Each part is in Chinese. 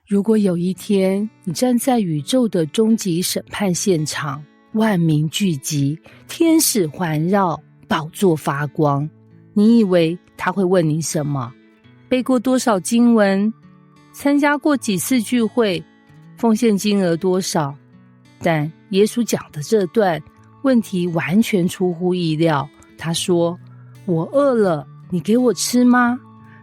如果有一天你站在宇宙的终极审判现场，万民聚集，天使环绕，宝座发光，你以为他会问你什么？背过多少经文？参加过几次聚会？奉献金额多少？但耶稣讲的这段问题完全出乎意料。他说：我饿了，你给我吃吗？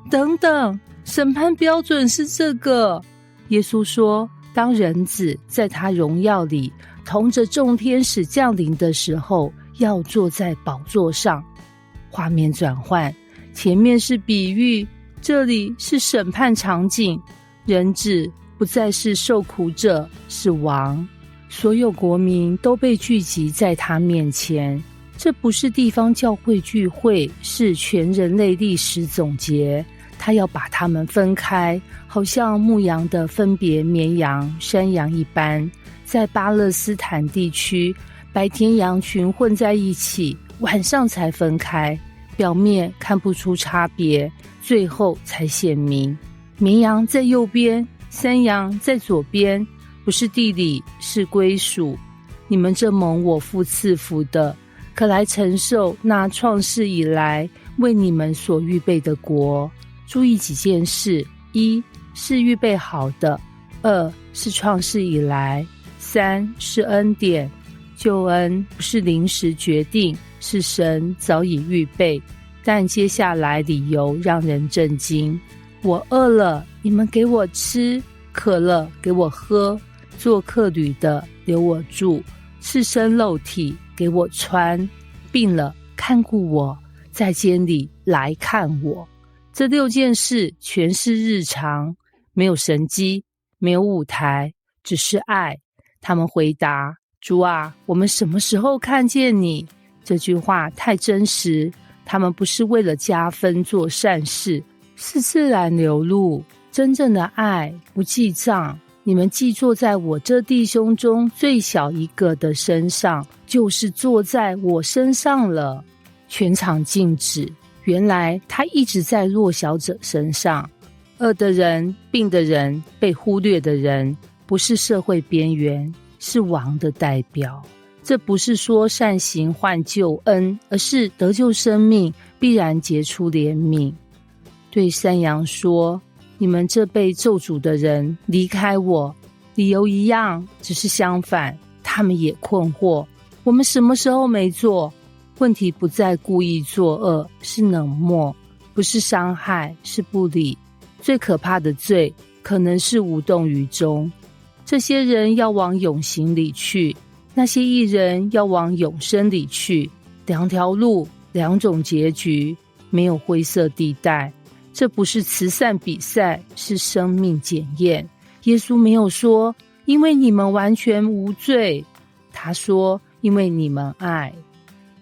等等，审判标准是这个。耶稣说，当人子在他荣耀里同着众天使降临的时候，要坐在宝座上。画面转换，前面是比喻，这里是审判场景。人子不再是受苦者，是王，所有国民都被聚集在他面前。这不是地方教会聚会，是全人类历史总结。他要把他们分开，好像牧羊的分别绵羊、山羊一般。在巴勒斯坦地区，白天羊群混在一起，晚上才分开，表面看不出差别，最后才显明。绵羊在右边，山羊在左边，不是地理，是归属。你们这蒙我父赐福的，可来承受那创世以来为你们所预备的国。注意几件事：一是预备好的，二是创世以来，三是恩典。救恩不是临时决定，是神早已预备。但接下来理由让人震惊：我饿了，你们给我吃；渴了，给我喝；做客旅的，留我住；赤身露体，给我穿；病了，看顾我；在监里，来看我。这6件事全是日常，没有神迹，没有舞台，只是爱。他们回答：主啊，我们什么时候看见你？这句话太真实，他们不是为了加分做善事，是自然流露。真正的爱不记账，你们既坐在我这弟兄中最小一个的身上，就是坐在我身上了。全场静止，原来他一直在弱小者身上。饿的人、病的人、被忽略的人，不是社会边缘，是王的代表。这不是说善行换救恩，而是得救生命必然结出怜悯。对山羊说：你们这被咒诅的人，离开我。理由一样，只是相反。他们也困惑：我们什么时候没做？问题不在故意作恶，是冷漠；不是伤害，是不理。最可怕的罪，可能是无动于衷。这些人要往永刑里去，那些义人要往永生里去。2条路，2种结局，没有灰色地带。这不是慈善比赛，是生命检验。耶稣没有说因为你们完全无罪，他说因为你们爱。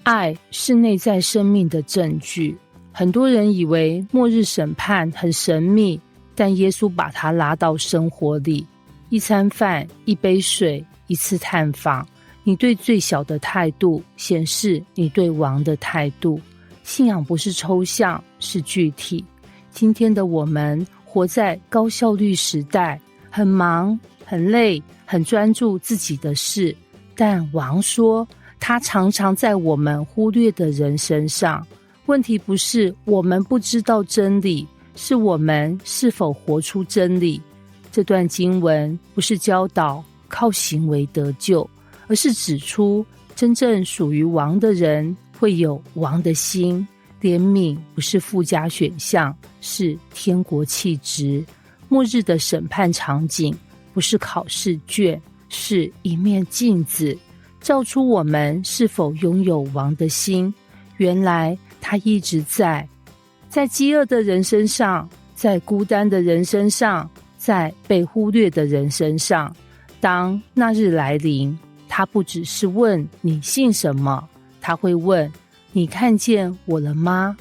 爱是内在生命的证据。很多人以为末日审判很神秘，但耶稣把它拉到生活里。一餐饭，一杯水，一次探访，你对最小的态度，显示你对王的态度。信仰不是抽象，是具体。今天的我们活在高效率时代，很忙，很累，很专注自己的事。但王说，他常常在我们忽略的人身上。问题不是我们不知道真理，是我们是否活出真理。这段经文不是教导靠行为得救，而是指出真正属于王的人会有王的心。怜悯不是附加选项，是天国气质。末日的审判场景不是考试卷，是一面镜子，照出我们是否拥有王的心。原来他一直在饥饿的人身上，在孤单的人身上，在被忽略的人身上。当那日来临，他不只是问你信什么，他会问你看见我了吗？